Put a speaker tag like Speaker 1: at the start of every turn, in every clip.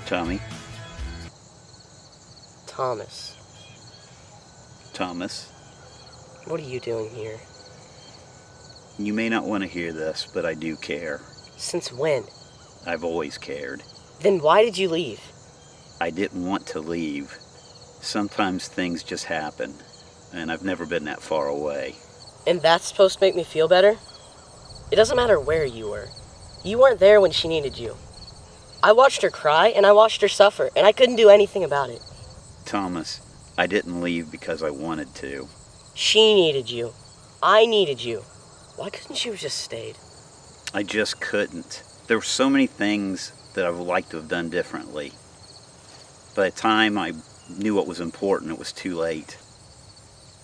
Speaker 1: Tommy.
Speaker 2: Thomas.
Speaker 1: Thomas.
Speaker 2: What are you doing here?
Speaker 1: You may not want to hear this, but I do care.
Speaker 2: Since when?
Speaker 1: I've always cared.
Speaker 2: Then why did you leave?
Speaker 1: I didn't want to leave. Sometimes things just happen, and I've never been that far away.
Speaker 2: And that's supposed to make me feel better? It doesn't matter where you were. You weren't there when she needed you. I watched her cry, and I watched her suffer, and I couldn't do anything about it.
Speaker 1: Thomas, I didn't leave because I wanted to.
Speaker 2: She needed you. I needed you. Why couldn't you have just stayed?
Speaker 1: I just couldn't. There were so many things that I would like to have done differently. By the time I knew what was important, it was too late.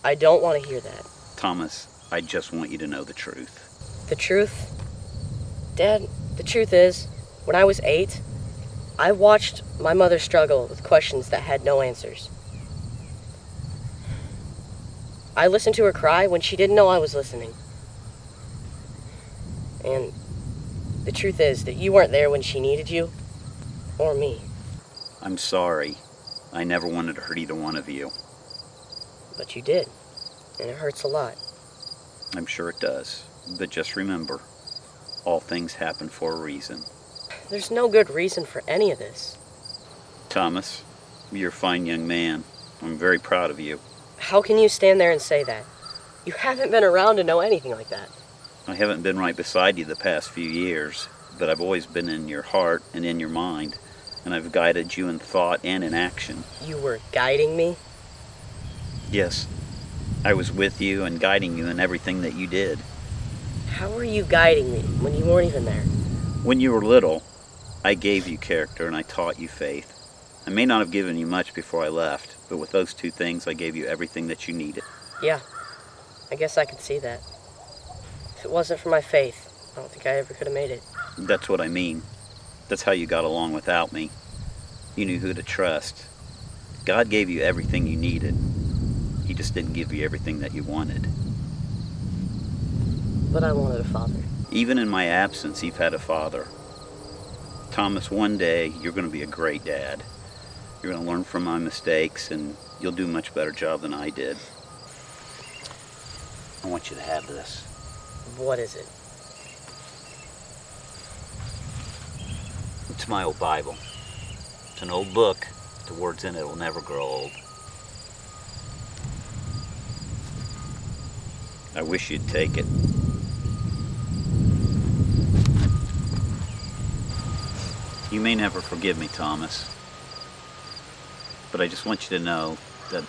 Speaker 2: I don't want to hear that.
Speaker 1: Thomas, I just want you to know the truth.
Speaker 2: The truth? Dad, the truth is, when I was 8, I watched my mother struggle with questions that had no answers. I listened to her cry when she didn't know I was listening. And the truth is that you weren't there when she needed you, or me.
Speaker 1: I'm sorry. I never wanted to hurt either one of you.
Speaker 2: But you did, and it hurts a lot.
Speaker 1: I'm sure it does. But just remember, all things happen for a reason.
Speaker 2: There's no good reason for any of this.
Speaker 1: Thomas, you're a fine young man. I'm very proud of you.
Speaker 2: How can you stand there and say that? You haven't been around to know anything like that.
Speaker 1: I haven't been right beside you the past few years, but I've always been in your heart and in your mind, and I've guided you in thought and in action.
Speaker 2: You were guiding me?
Speaker 1: Yes, I was with you and guiding you in everything that you did.
Speaker 2: How were you guiding me when you weren't even there?
Speaker 1: When you were little, I gave you character and I taught you faith. I may not have given you much before I left, but with those two things, I gave you everything that you needed.
Speaker 2: Yeah, I guess I could see that. If it wasn't for my faith, I don't think I ever could have made it.
Speaker 1: That's what I mean. That's how you got along without me. You knew who to trust. God gave you everything you needed. He just didn't give you everything that you wanted.
Speaker 2: But I wanted a father.
Speaker 1: Even in my absence, you've had a father. Thomas, one day, you're going to be a great dad. You're going to learn from my mistakes, and you'll do a much better job than I did. I want you to have this.
Speaker 2: What is it?
Speaker 1: It's my old Bible. It's an old book. The words in it will never grow old. I wish you'd take it. You may never forgive me, Thomas, but I just want you to know that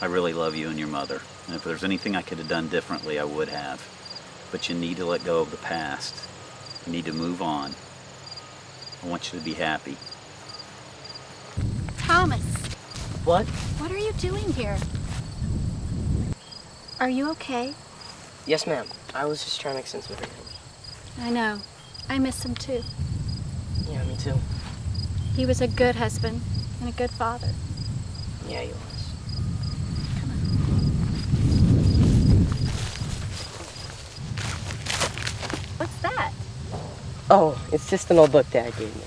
Speaker 1: I really love you and your mother. And if there's anything I could have done differently, I would have. But you need to let go of the past. You need to move on. I want you to be happy.
Speaker 3: Thomas,
Speaker 2: What?
Speaker 3: what are you doing here? Are you okay?
Speaker 2: Yes, ma'am. I was just trying to make sense of everything.
Speaker 3: I know. I miss him too.
Speaker 2: Yeah, me too.
Speaker 3: He was a good husband and a good father.
Speaker 2: Yeah, he was.
Speaker 3: What's that?
Speaker 2: Oh, it's just an old book Dad gave me.